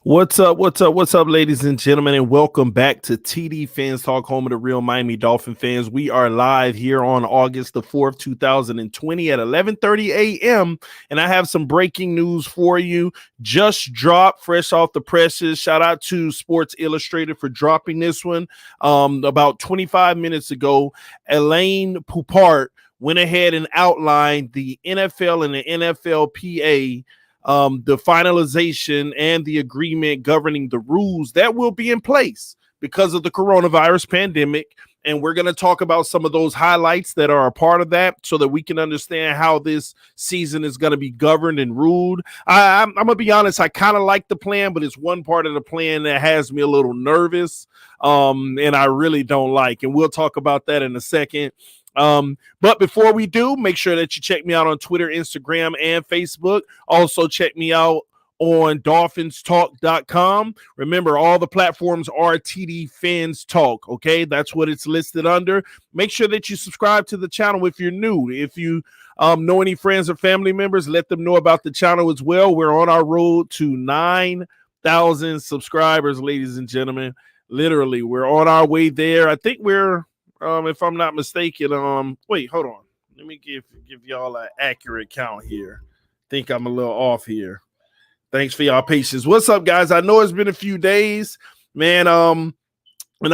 What's up? What's up? What's up, ladies and gentlemen, and welcome back to TD PHINSTALK, home of the real Miami Dolphin fans. We are live here on August the 4th, 2020 at 11:30 a.m. And I have some breaking news for you. Just dropped fresh off the presses. Shout out to Sports Illustrated for dropping this one. About 25 minutes ago, Elaine Poupart went ahead and outlined the NFL and the NFLPA, the finalization and the agreement governing the rules that will be in place because of the coronavirus pandemic. And we're going to talk about some of those highlights that are a part of that so that we can understand how this season is going to be governed and ruled. I'm going to be honest, I kind of like the plan, but it's one part of the plan that has me a little nervous, and I really don't like. And we'll talk about that in a second. But before we do, make sure that you check me out on Twitter, Instagram, and Facebook. Also, check me out on DolphinsTalk.com. Remember, all the platforms are TD Fans Talk. Okay, that's what it's listed under. Make sure that you subscribe to the channel if you're new. If you know any friends or family members, let them know about the channel as well. We're on our road to 9,000 subscribers, ladies and gentlemen. Literally, we're on our way there. I think we're if I'm not mistaken, wait, hold on. Let me give y'all an accurate count here. Think I'm a little off here. Thanks for y'all patience. What's up, guys? I know it's been a few days, man. And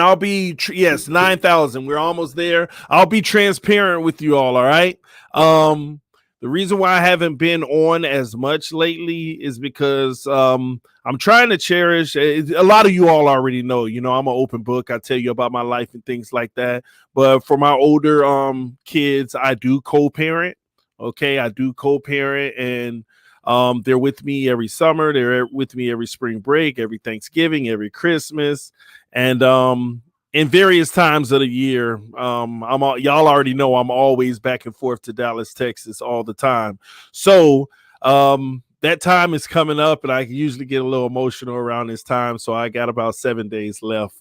I'll be 9,000. We're almost there. I'll be transparent with you all right? The reason why I haven't been on as much lately is because I'm trying to cherish. A lot of you all already know, I'm an open book. I tell you about my life and things like that. But for my older kids, I do co-parent. Okay, I do co-parent, and they're with me every summer. They're with me every spring break, every Thanksgiving, every Christmas, and in various times of the year. Y'all already know I'm always back and forth to Dallas, Texas all the time. So that time is coming up, and I usually get a little emotional around this time. So I got about 7 days left.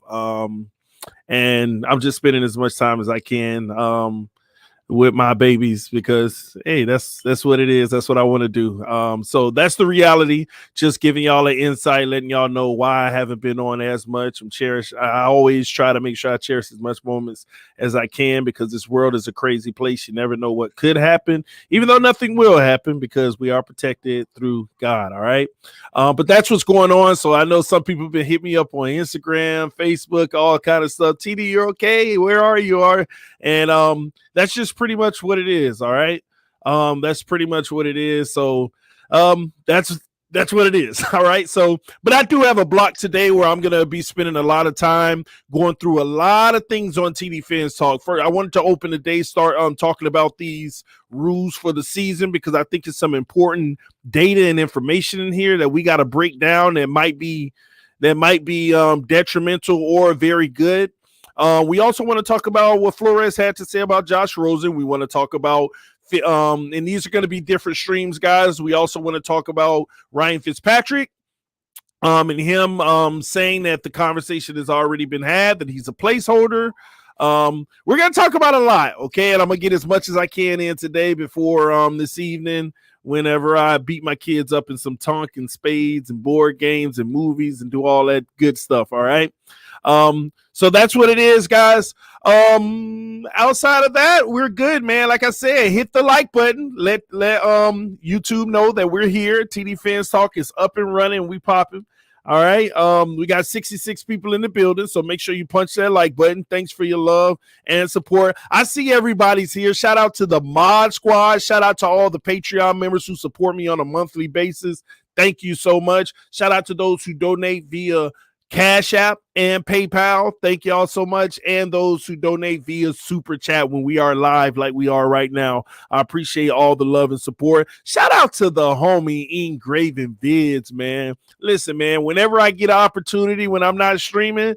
And I'm just spending as much time as I can with my babies because, hey, that's what it is. That's what I want to do. So that's the reality. Just giving y'all an insight, letting y'all know why I haven't been on as much. I always try to make sure I cherish as much moments as I can because this world is a crazy place. You never know what could happen, even though nothing will happen because we are protected through God. All right. But that's what's going on. So I know some people have been hitting me up on Instagram, Facebook, all kind of stuff. TD, you're okay? Where are you? And that's just pretty much what it is. All right. That's pretty much what it is. So that's what it is. All right. So, but I do have a block today where I'm going to be spending a lot of time going through a lot of things on TD Fans Talk. First, I wanted to open the day, start talking about these rules for the season because I think it's some important data and information in here that we got to break down that might be detrimental or very good. We also want to talk about what Flores had to say about Josh Rosen. We want to talk about, and these are going to be different streams, guys. We also want to talk about Ryan Fitzpatrick, and him saying that the conversation has already been had, that he's a placeholder. We're going to talk about a lot, okay? And I'm going to get as much as I can in today before this evening, whenever I beat my kids up in some tonk and spades and board games and movies and do all that good stuff, all right? So that's what it is, guys. Outside of that, we're good, man. Like I said, hit the like button. Let YouTube know that we're here. TD Fans Talk is up and running. We popping. All right. We got 66 people in the building, so make sure you punch that like button. Thanks for your love and support. I see everybody's here. Shout out to the Mod Squad. Shout out to all the Patreon members who support me on a monthly basis. Thank you so much. Shout out to those who donate via Cash App and PayPal. Thank y'all so much. And those who donate via Super Chat when we are live like we are right now. I appreciate all the love and support. Shout out to the homie Engraving Vids, man. Listen, man, whenever I get an opportunity when I'm not streaming,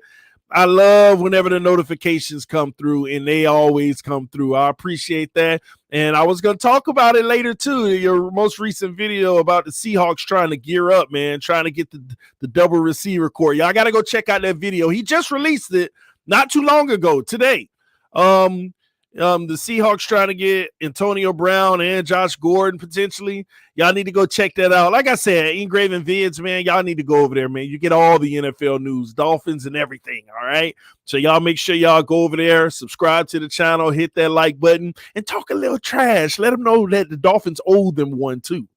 I love whenever the notifications come through, and they always come through. I appreciate that. And I was going to talk about it later, too. Your most recent video about the Seahawks trying to gear up, man, trying to get the double receiver core. Y'all got to go check out that video. He just released it not too long ago, today. The Seahawks trying to get Antonio Brown and Josh Gordon potentially. Y'all need to go check that out. Like I said, Engraving Vids, man, y'all need to go over there, man. You get all the NFL news, Dolphins and everything, all right? So y'all make sure y'all go over there, subscribe to the channel, hit that like button, and talk a little trash. Let them know that the Dolphins owe them one, too.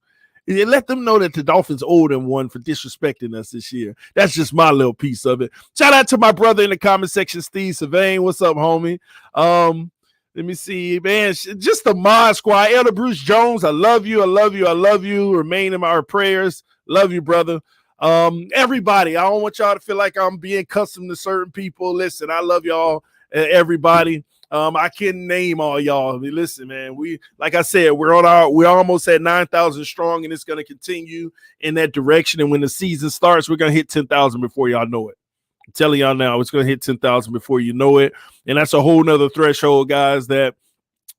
Let them know that the Dolphins owe them one for disrespecting us this year. That's just my little piece of it. Shout out to my brother in the comment section, Steve Sylvain. What's up, homie? Let me see, man. Just the mod squad. Elder Bruce Jones, I love you. I love you. I love you. Remain in our prayers. Love you, brother. Everybody, I don't want y'all to feel like I'm being custom to certain people. Listen, I love y'all, everybody. I can't name all y'all. I mean, listen, man, like I said, we're almost at 9,000 strong, and it's going to continue in that direction. And when the season starts, we're going to hit 10,000 before y'all know it. I'm telling y'all now, it's going to hit 10,000 before you know it. And that's a whole nother threshold, guys, that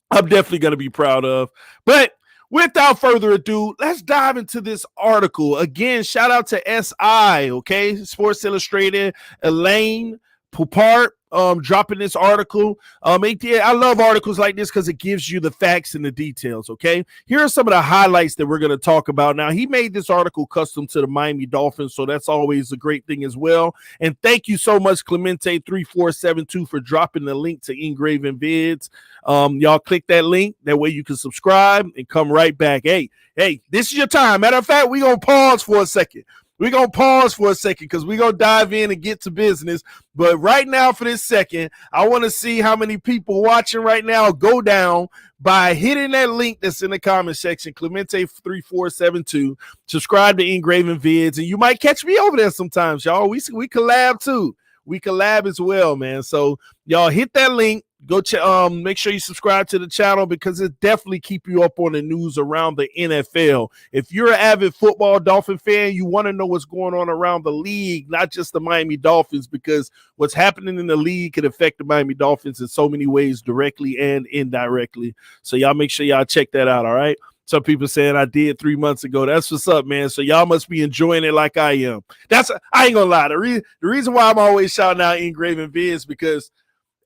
I'm definitely going to be proud of. But without further ado, let's dive into this article. Again, shout out to SI, okay? Sports Illustrated, Elaine Poupart, dropping this article. I love articles like this because it gives you the facts and the details, okay? Here are some of the highlights that we're going to talk about. Now, he made this article custom to the Miami Dolphins, so that's always a great thing as well. And thank you so much, Clemente3472, for dropping the link to Engraving Vids. Y'all click that link. That way you can subscribe and come right back. Hey, this is your time. Matter of fact, we're going to pause for a second. We're going to pause for a second because we're going to dive in and get to business. But right now, for this second, I want to see how many people watching right now go down by hitting that link that's in the comment section, Clemente3472. Subscribe to Engraving Vids, and you might catch me over there sometimes, y'all. We collab, too. We collab as well, man. So, y'all hit that link. Go make sure you subscribe to the channel because it definitely keep you up on the news around the NFL. If you're an avid football Dolphin fan, you want to know what's going on around the league, not just the Miami Dolphins, because what's happening in the league could affect the Miami Dolphins in so many ways, directly and indirectly. So y'all make sure y'all check that out, all right? Some people saying I did 3 months ago. That's what's up, man. So y'all must be enjoying it like I am. I ain't gonna lie. The reason why I'm always shouting out Engraving Vids because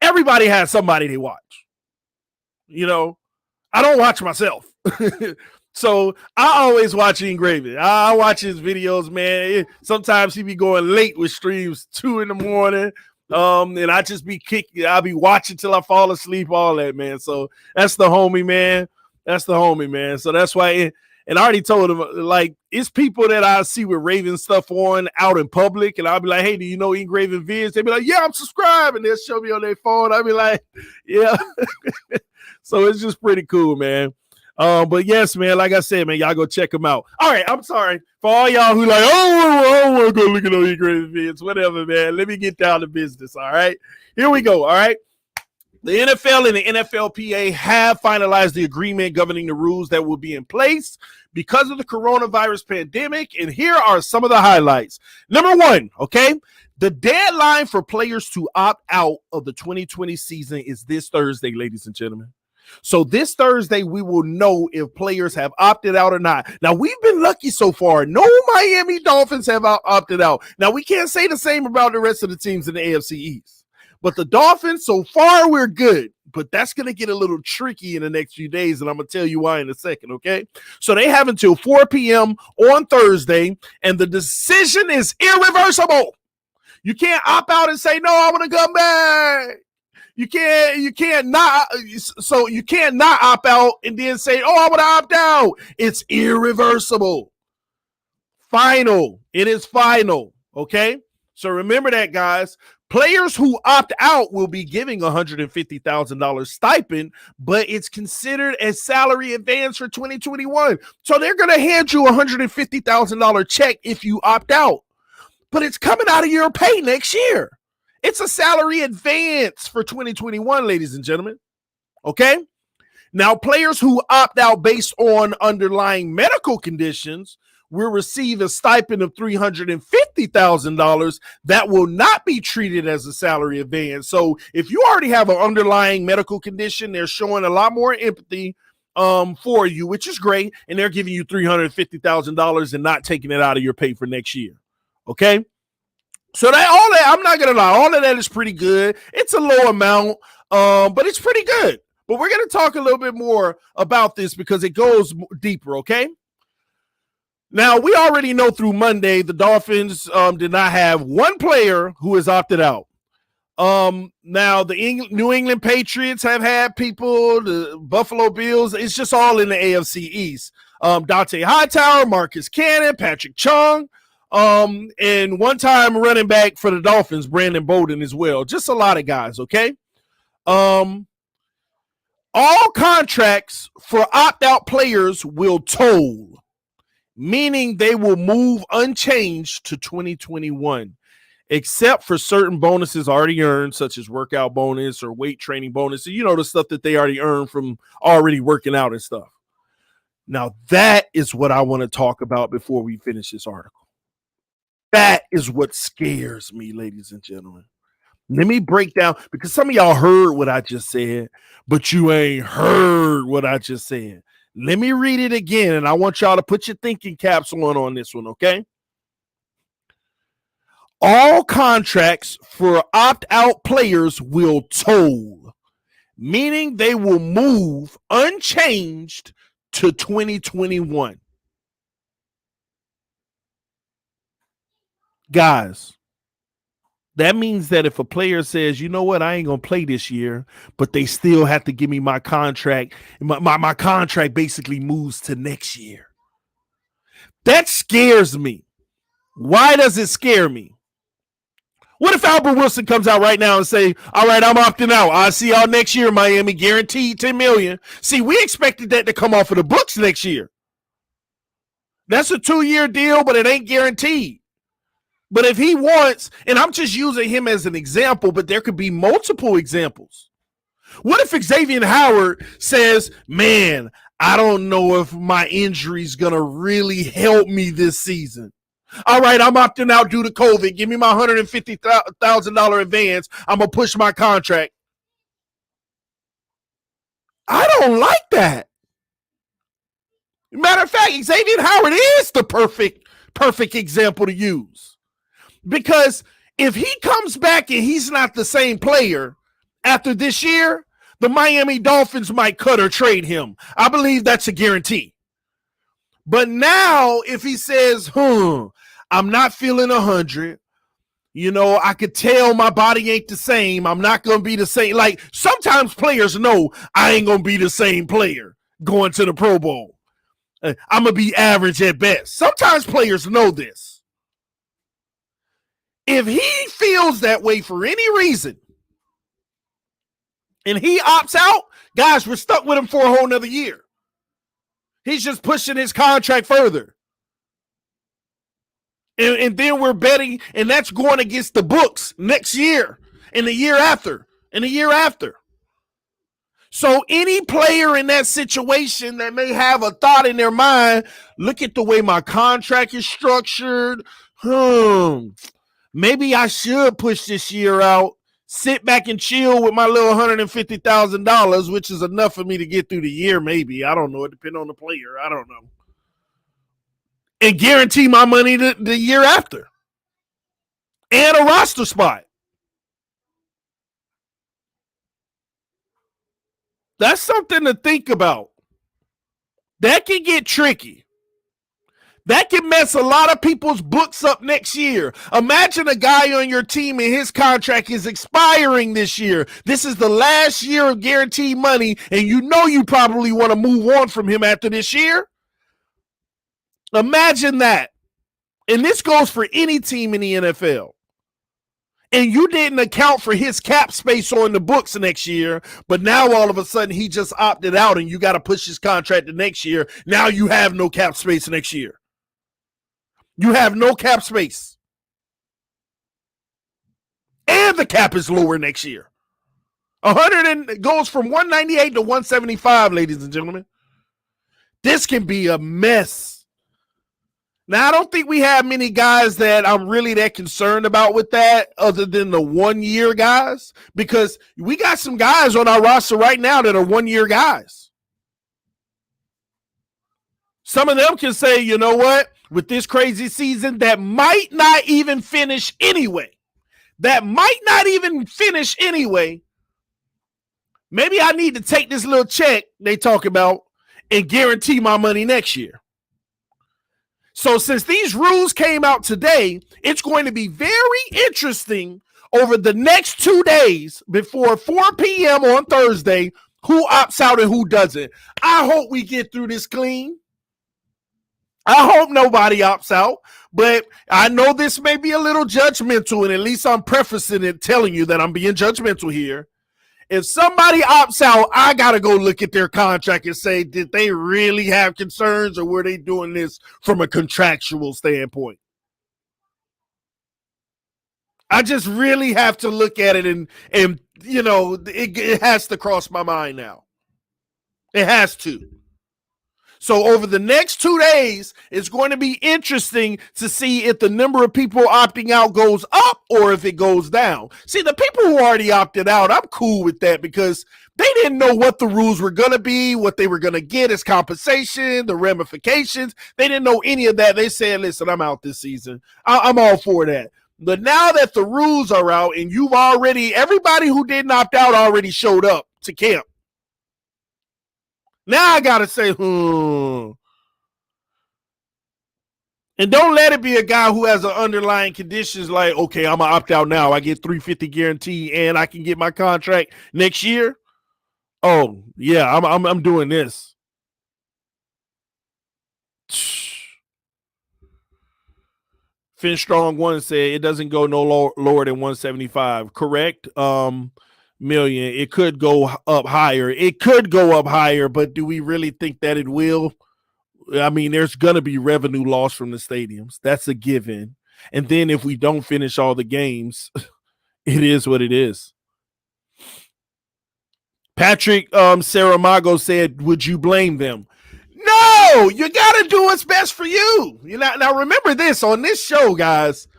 everybody has somebody they watch. You know, I don't watch myself. So I always watch Engraving. I watch his videos, man. Sometimes he be going late with streams, 2 in the morning. And I just be kicking. I'll be watching till I fall asleep, all that, man. So that's the homie, man. So that's why, and I already told him, like, it's people that I see with Raven stuff on out in public, and I'll be like, hey, do you know Engraving Vids? They be like, yeah, I'm subscribed, and they'll show me on their phone. I'll be like, yeah. So it's just pretty cool, man. But yes, man, like I said, man, y'all go check them out. All right, I'm sorry for all y'all who like, I want to go look at those Engraving Vids, whatever, man. Let me get down to business, all right? Here we go, all right? The NFL and the NFLPA have finalized the agreement governing the rules that will be in place because of the coronavirus pandemic. And here are some of the highlights. Number one, okay, the deadline for players to opt out of the 2020 season is this Thursday, ladies and gentlemen. So this Thursday, we will know if players have opted out or not. Now, we've been lucky so far. No Miami Dolphins have opted out. Now, we can't say the same about the rest of the teams in the AFC East. But the Dolphins, so far, we're good. But that's going to get a little tricky in the next few days, and I'm going to tell you why in a second, okay? So they have until 4 p.m. on Thursday, and the decision is irreversible. You can't opt out and say, no, I want to come back. You can't not opt out and then say, oh, I want to opt out. It's irreversible. Final. It is final, okay? So remember that, guys. Players who opt out will be giving $150,000 stipend, but it's considered a salary advance for 2021. So they're going to hand you a $150,000 check if you opt out, but it's coming out of your pay next year. It's a salary advance for 2021, ladies and gentlemen. Okay? Now, players who opt out based on underlying medical conditions will receive a stipend of $350,000 that will not be treated as a salary advance. So if you already have an underlying medical condition, they're showing a lot more empathy for you, which is great, and they're giving you $350,000 and not taking it out of your pay for next year. Okay? So I'm not gonna lie, all of that is pretty good. It's a low amount, but it's pretty good. But we're going to talk a little bit more about this because it goes deeper, okay? Now, we already know through Monday the Dolphins did not have one player who has opted out. Now the New England Patriots have had people, the Buffalo Bills, it's just all in the AFC East. Dante Hightower, Marcus Cannon, Patrick Chung, and one-time running back for the Dolphins, Brandon Bolden as well. Just a lot of guys, okay? All contracts for opt-out players will toll, meaning they will move unchanged to 2021. Except for certain bonuses already earned, such as workout bonus or weight training bonus, the stuff that they already earned from already working out and stuff. Now, that is what I want to talk about before we finish this article. That is what scares me, ladies and gentlemen. Let me break down, because some of y'all heard what I just said, but you ain't heard what I just said. Let me read it again, and I want y'all to put your thinking caps on this one, okay? All contracts for opt-out players will toll, meaning they will move unchanged to 2021. Guys, that means that if a player says, you know what, I ain't going to play this year, but they still have to give me my contract, my contract basically moves to next year. That scares me. Why does it scare me? What if Albert Wilson comes out right now and say, all right, I'm opting out. I'll see y'all next year, Miami, guaranteed $10 million. See, we expected that to come off of the books next year. That's a 2-year deal, but it ain't guaranteed. But if he wants, and I'm just using him as an example, but there could be multiple examples. What if Xavier Howard says, man, I don't know if my injury's going to really help me this season. All right, I'm opting out due to COVID. Give me my $150,000 advance. I'm going to push my contract. I don't like that. Matter of fact, Xavier Howard is the perfect example to use. Because if he comes back and he's not the same player after this year, the Miami Dolphins might cut or trade him. I believe that's a guarantee. But now if he says, I'm not feeling 100. I could tell my body ain't the same. I'm not going to be the same. Like, sometimes players know I ain't going to be the same player going to the Pro Bowl. I'm going to be average at best. Sometimes players know this. If he feels that way for any reason and he opts out, guys, we're stuck with him for a whole nother year. He's just pushing his contract further. And then we're betting, and that's going against the books next year, and the year after, and the year after. So any player in that situation that may have a thought in their mind, look at the way my contract is structured. Maybe I should push this year out, sit back and chill with my little $150,000, which is enough for me to get through the year, maybe. I don't know. It depends on the player. I don't know. And guarantee my money the year after. And a roster spot. That's something to think about. That can get tricky. That can mess a lot of people's books up next year. Imagine a guy on your team and his contract is expiring this year. This is the last year of guaranteed money, and you probably want to move on from him after this year. Imagine that. And this goes for any team in the NFL. And you didn't account for his cap space on the books next year, but now all of a sudden he just opted out and you got to push his contract to next year. Now you have no cap space next year. You have no cap space. And the cap is lower next year. 100 goes from 198 to 175, ladies and gentlemen. This can be a mess. Now, I don't think we have many guys that I'm really that concerned about with that other than the 1-year guys, because we got some guys on our roster right now that are 1-year guys. Some of them can say, you know what, with this crazy season that might not even finish anyway. Maybe I need to take this little check they talk about and guarantee my money next year. So since these rules came out today, it's going to be very interesting over the next 2 days before 4 p.m. on Thursday who opts out and who doesn't. I hope we get through this clean. I hope nobody opts out, but I know this may be a little judgmental, and at least I'm prefacing it telling you that I'm being judgmental here. If somebody opts out, I got to go look at their contract and say, did they really have concerns, or were they doing this from a contractual standpoint? I just really have to look at it, and you know, it has to cross my mind now. It has to. So over the next 2 days, it's going to be interesting to see if the number of people opting out goes up or if it goes down. See, the people who already opted out, I'm cool with that because they didn't know what the rules were going to be, what they were going to get as compensation, the ramifications. They didn't know any of that. They said, listen, I'm out this season. I'm all for that. But now that the rules are out and everybody who didn't opt out already showed up to camp. Now I got to say, And don't let it be a guy who has an underlying conditions like, okay, I'm going to opt out now. I get $350 guarantee and I can get my contract next year. Oh, yeah, I'm doing this. Finstrong 1 said it doesn't go no lower than 175. Correct. Million. It could go up higher. It could go up higher, but do we really think that it will? I mean, there's going to be revenue loss from the stadiums. That's a given. And then if we don't finish all the games, it is what it is. Patrick Saramago said, would you blame them? No, you got to do what's best for you. Now remember this on this show, guys.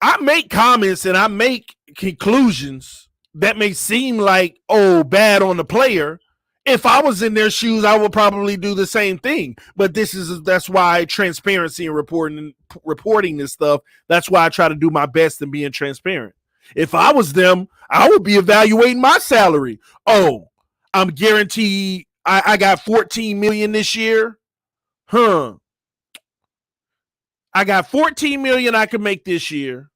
I make comments and I make conclusions that may seem like, bad on the player. If I was in their shoes, I would probably do the same thing. But that's why transparency and reporting this stuff, that's why I try to do my best in being transparent. If I was them, I would be evaluating my salary. I'm guaranteed I got $14 million this year. I got $14 million I can make this year.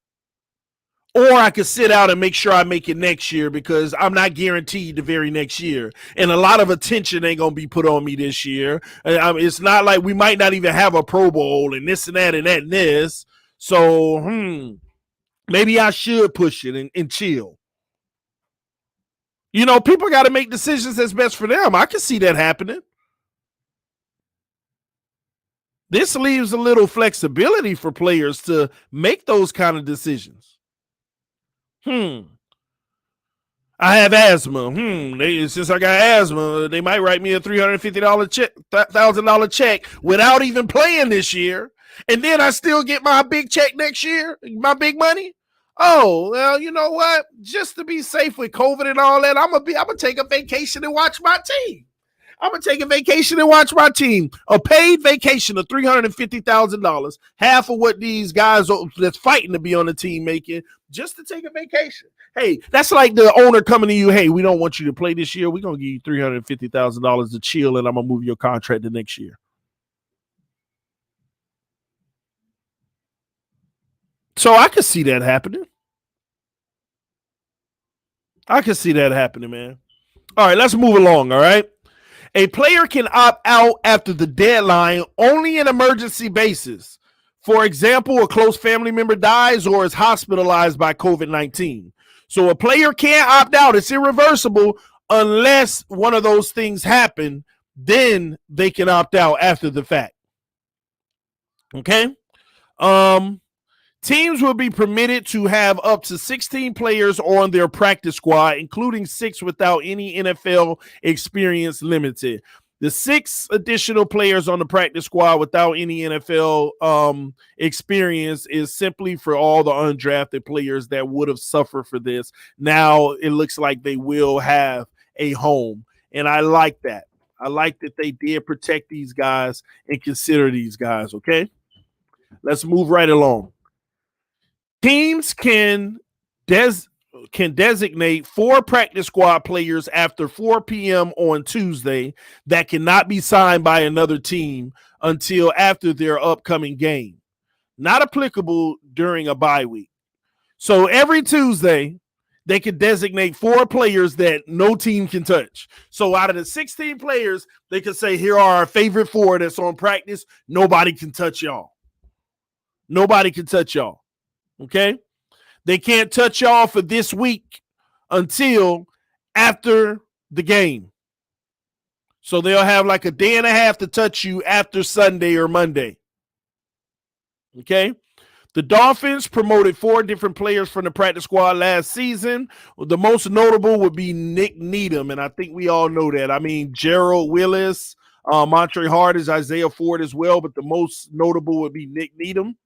Or I could sit out and make sure I make it next year because I'm not guaranteed the very next year. And a lot of attention ain't going to be put on me this year. It's not like we might not even have a Pro Bowl and this and that and that and this. So, maybe I should push it and chill. You know, people got to make decisions that's best for them. I can see that happening. This leaves a little flexibility for players to make those kind of decisions. I have asthma. Since I got asthma, they might write me a $350 check, $1,000 check without even playing this year. And then I still get my big check next year, my big money. Oh, well, you know what? Just to be safe with COVID and all that, I'm gonna take a vacation and watch my team. I'm gonna take a vacation and watch my team. A paid vacation of $350,000, half of what these guys that's fighting to be on the team making, just to take a vacation. Hey, that's like the owner coming to you. Hey, we don't want you to play this year. We're gonna give you $350,000 to chill, and I'm gonna move your contract the next year. So I could see that happening. I can see that happening, man. All right, let's move along. All right. A player can opt out after the deadline only in emergency basis. For example, a close family member dies or is hospitalized by COVID-19. So a player can't opt out. It's irreversible unless one of those things happen. Then they can opt out after the fact. Okay. Teams will be permitted to have up to 16 players on their practice squad, including 6 without any NFL experience limited. The 6 additional players on the practice squad without any NFL experience is simply for all the undrafted players that would have suffered for this. Now it looks like they will have a home, and I like that. I like that they did protect these guys and consider these guys, okay? Let's move right along. Teams can can designate 4 practice squad players after 4 p.m. on Tuesday that cannot be signed by another team until after their upcoming game. Not applicable during a bye week. So every Tuesday, they can designate 4 players that no team can touch. So out of the 16 players, they can say, here are our favorite 4 that's on practice. Nobody can touch y'all. Nobody can touch y'all. Okay? They can't touch y'all for this week until after the game. So they'll have like a day and a half to touch you after Sunday or Monday. Okay? The Dolphins promoted 4 different players from the practice squad last season. The most notable would be Nick Needham, and I think we all know that. I mean, Gerald Willis, Montre Hardis, Isaiah Ford as well, but the most notable would be Nick Needham.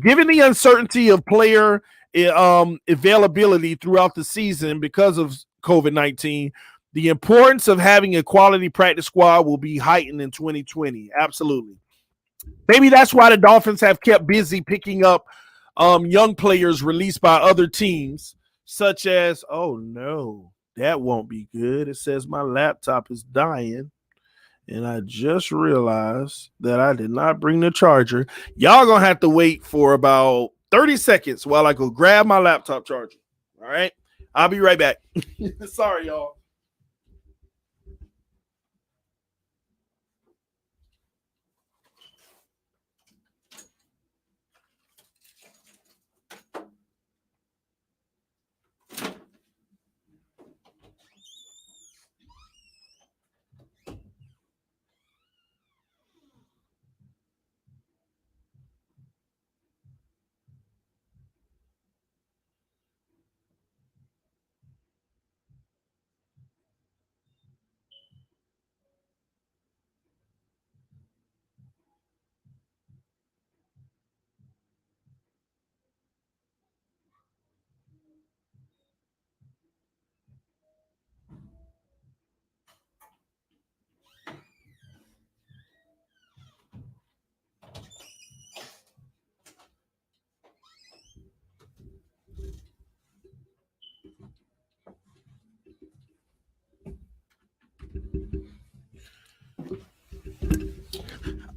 Given the uncertainty of player availability throughout the season because of COVID-19, the importance of having a quality practice squad will be heightened in 2020. Absolutely. Maybe that's why the Dolphins have kept busy picking up young players released by other teams, such as, oh no, that won't be good. It says my laptop is dying. And I just realized that I did not bring the charger. Y'all gonna have to wait for about 30 seconds while I go grab my laptop charger. All right. I'll be right back. Sorry, y'all.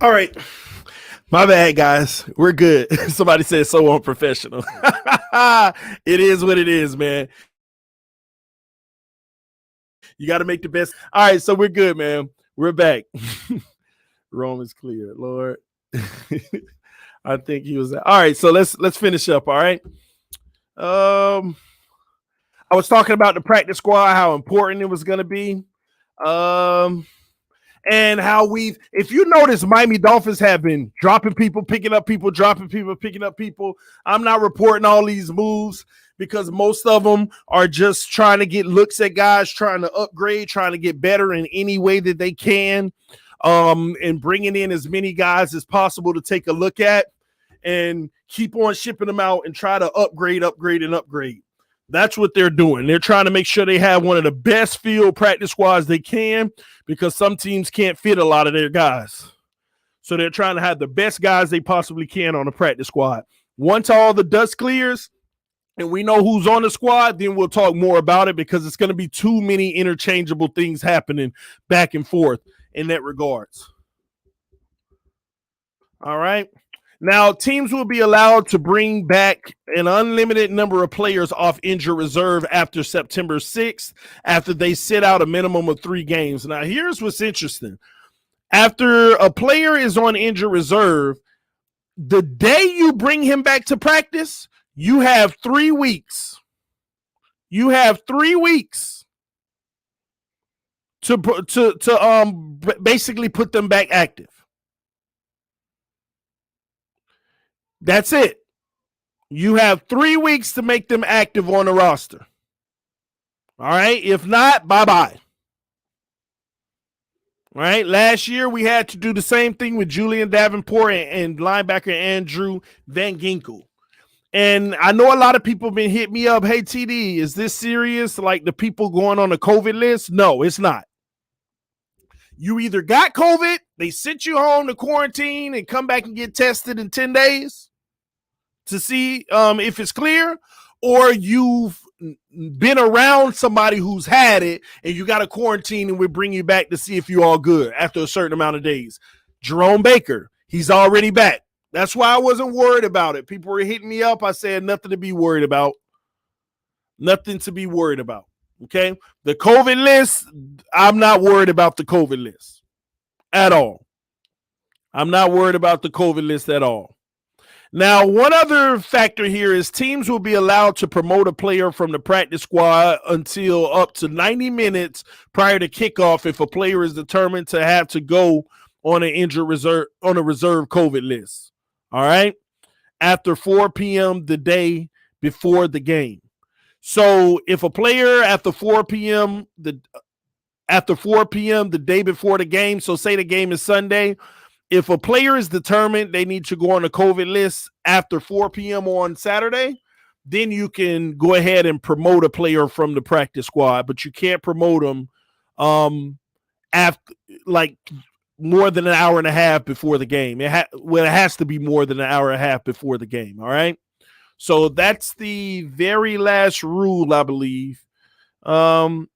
All right. My bad, guys. We're good. Somebody said so unprofessional. It is what it is, man. You got to make the best. All right, so we're good, man. We're back. Rome is clear, Lord. I think he was. All right, so let's finish up. All right. I was talking about the practice squad, how important it was going to be. And how if you notice, Miami Dolphins have been dropping people, picking up people, dropping people, picking up people. I'm not reporting all these moves because most of them are just trying to get looks at guys, trying to upgrade, trying to get better in any way that they can, and bringing in as many guys as possible to take a look at and keep on shipping them out and try to upgrade. That's what they're doing. They're trying to make sure they have one of the best field practice squads they can because some teams can't fit a lot of their guys. So they're trying to have the best guys they possibly can on the practice squad. Once all the dust clears and we know who's on the squad, then we'll talk more about it because it's going to be too many interchangeable things happening back and forth in that regards. All right. Now, teams will be allowed to bring back an unlimited number of players off injured reserve after September 6th, after they sit out a minimum of 3 games. Now, here's what's interesting. After a player is on injured reserve, the day you bring him back to practice, you have 3 weeks. You have 3 weeks to basically put them back active. That's it. You have 3 weeks to make them active on the roster. All right. If not, bye-bye. All right. Last year, we had to do the same thing with Julian Davenport and linebacker Andrew Van Ginkel. And I know a lot of people have been hitting me up. Hey, TD, is this serious? Like the people going on the COVID list? No, it's not. You either got COVID, they sent you home to quarantine and come back and get tested in 10 days to see if it's clear, or you've been around somebody who's had it, and you got to quarantine, and we bring you back to see if you're all good after a certain amount of days. Jerome Baker, he's already back. That's why I wasn't worried about it. People were hitting me up. I said nothing to be worried about. Nothing to be worried about. Okay? The COVID list, I'm not worried about the COVID list at all. I'm not worried about the COVID list at all. Now, one other factor here is teams will be allowed to promote a player from the practice squad until up to 90 minutes prior to kickoff if a player is determined to have to go on a reserve COVID list. All right? After 4 p.m. the day before the game. So if a player after 4 p.m. the day before the game, so say the game is Sunday, if a player is determined they need to go on the COVID list after 4 p.m. on Saturday, then you can go ahead and promote a player from the practice squad, but you can't promote them after like more than an hour and a half before the game. It has to be more than an hour and a half before the game. All right. So that's the very last rule, I believe. Let's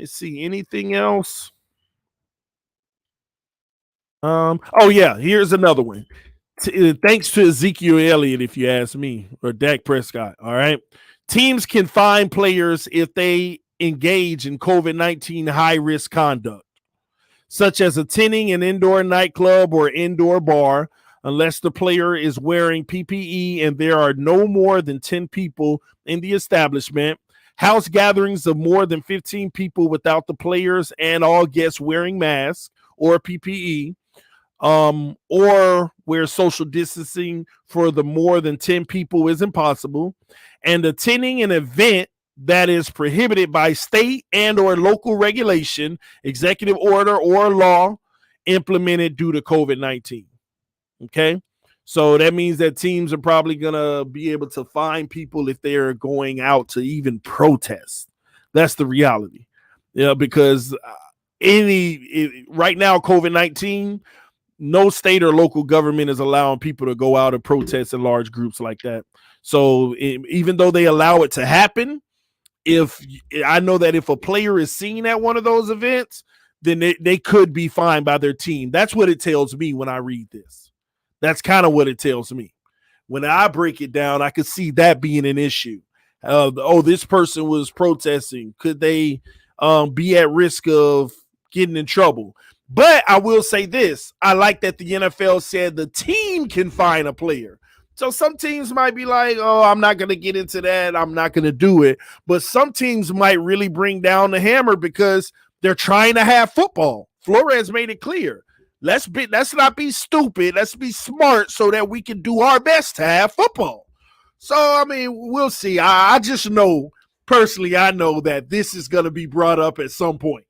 see, anything else? Oh yeah, here's another one. Thanks to Ezekiel Elliott, if you ask me, or Dak Prescott. All right. Teams can fine players if they engage in COVID-19 high-risk conduct, such as attending an indoor nightclub or indoor bar, unless the player is wearing PPE and there are no more than 10 people in the establishment, house gatherings of more than 15 people without the players and all guests wearing masks or PPE, or where social distancing for the more than 10 people is impossible, and attending an event that is prohibited by state and or local regulation, executive order, or law implemented due to COVID-19. Okay, so that means that teams are probably going to be able to find people if they're going out to even protest. That's the reality. Because right now, COVID-19, no state or local government is allowing people to go out and protest in large groups like that. So even though they allow it to happen, I know that if a player is seen at one of those events, then they could be fined by their team. That's what it tells me when I read this. That's kind of what it tells me. When I break it down, I could see that being an issue. This person was protesting. Could they be at risk of getting in trouble? But I will say this. I like that the NFL said the team can fine a player. So some teams might be like, oh, I'm not going to get into that. I'm not going to do it. But some teams might really bring down the hammer because they're trying to have football. Flores made it clear. Let's not be stupid. Let's be smart so that we can do our best to have football. So, I mean, we'll see. I just know, personally, I know that this is going to be brought up at some point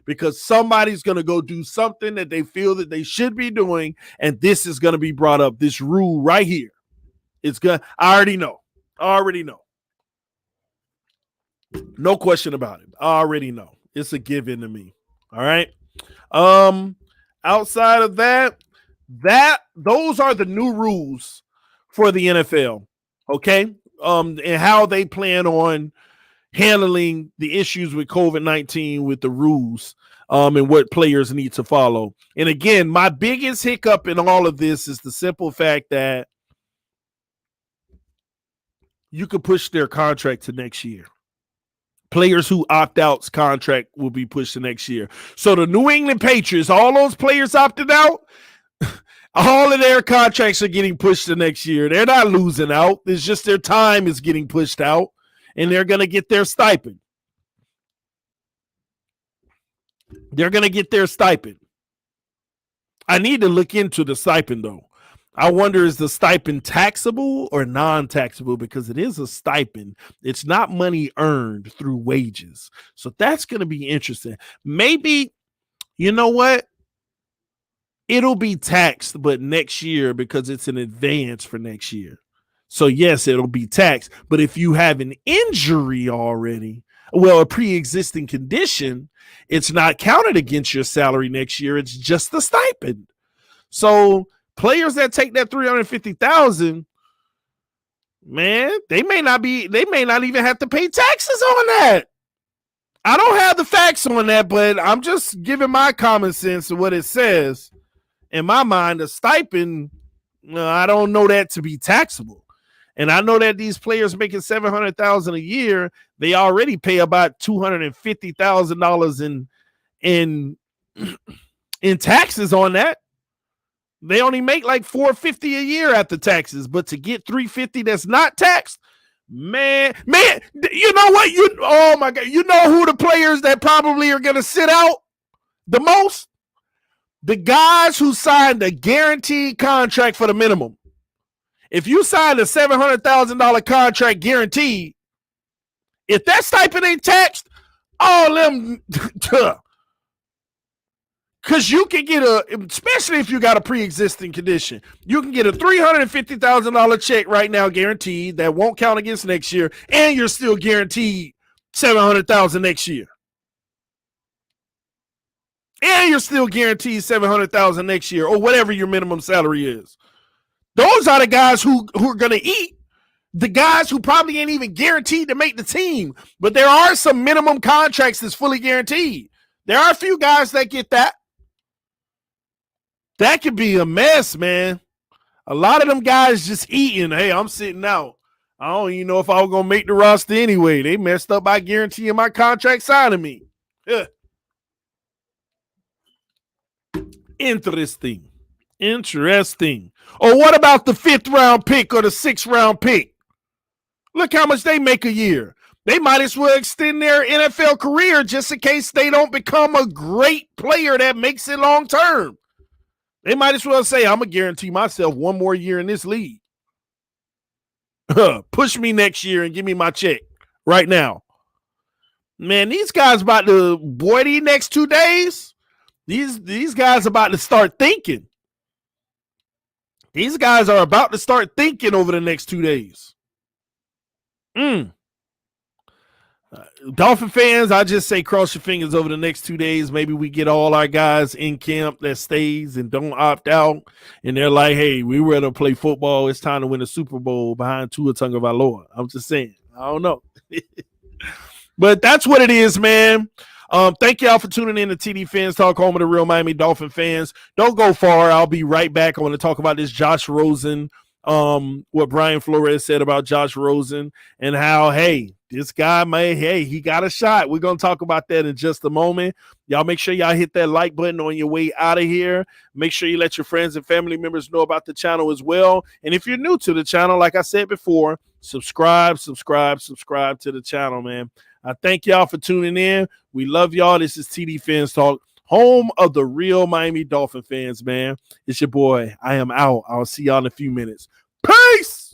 because somebody's going to go do something that they feel that they should be doing, and this is going to be brought up, this rule right here. It's good. I already know. No question about it. I already know. It's a given to me. All right. Outside of that, those are the new rules for the NFL. Okay. And how they plan on handling the issues with COVID-19 with the rules, and what players need to follow. And again, my biggest hiccup in all of this is the simple fact that you could push their contract to next year. Players who opt out's contract will be pushed to next year. So the New England Patriots, all those players opted out, all of their contracts are getting pushed to next year. They're not losing out. It's just their time is getting pushed out, and they're going to get their stipend. I need to look into the stipend, though. I wonder, is the stipend taxable or non-taxable? Because it is a stipend. It's not money earned through wages. So that's going to be interesting. Maybe, you know what? It'll be taxed, but next year because it's an advance for next year. So yes, it'll be taxed. But if you have an injury already, a pre-existing condition, it's not counted against your salary next year. It's just the stipend. So players that take that $350,000, Man, they may not even have to pay taxes on that. I don't have the facts on that, but I'm just giving my common sense of what it says. In my mind, a stipend, I don't know that to be taxable. And I know that these players making $700,000 a year, they already pay about $250,000 in taxes on that. They only make like $450 a year after taxes, but to get $350 that's not taxed, man, you know what? Oh my God, you know who the players that probably are going to sit out the most? The guys who signed a guaranteed contract for the minimum. If you signed a $700,000 contract guaranteed, if that stipend ain't taxed, all them, because you can get especially if you got a pre-existing condition, you can get a $350,000 check right now guaranteed that won't count against next year, and you're still guaranteed $700,000 next year. And you're still guaranteed $700,000 next year, or whatever your minimum salary is. Those are the guys who are going to eat. The guys who probably ain't even guaranteed to make the team. But there are some minimum contracts that's fully guaranteed. There are a few guys that get that. That could be a mess, man. A lot of them guys just eating. Hey, I'm sitting out. I don't even know if I was going to make the roster anyway. They messed up by guaranteeing my contract signing me. Yeah. Interesting. Or what about the 5th round pick or the 6th round pick? Look how much they make a year. They might as well extend their NFL career just in case they don't become a great player that makes it long term. They might as well say, I'm going to guarantee myself one more year in this league. Push me next year and give me my check right now. Man, these guys about to, these next 2 days, these guys about to start thinking. These guys are about to start thinking over the next 2 days. Dolphin fans, I just say cross your fingers over the next 2 days. Maybe we get all our guys in camp that stays and don't opt out. And they're like, hey, we were to play football. It's time to win a Super Bowl behind Tua Tagovailoa. I'm just saying. I don't know. But that's what it is, man. Thank y'all for tuning in to TD Fans Talk, home of the real Miami Dolphin fans. Don't go far. I'll be right back. I want to talk about this Josh Rosen, what Brian Flores said about Josh Rosen and how, hey, this guy he got a shot. We're going to talk about that in just a moment. Y'all make sure y'all hit that like button on your way out of here. Make sure you let your friends and family members know about the channel as well. And if you're new to the channel, like I said before, subscribe to the channel, man. I thank y'all for tuning in. We love y'all. This is TD Fans Talk, home of the real Miami Dolphin fans, man. It's your boy. I am out. I'll see y'all in a few minutes. Peace!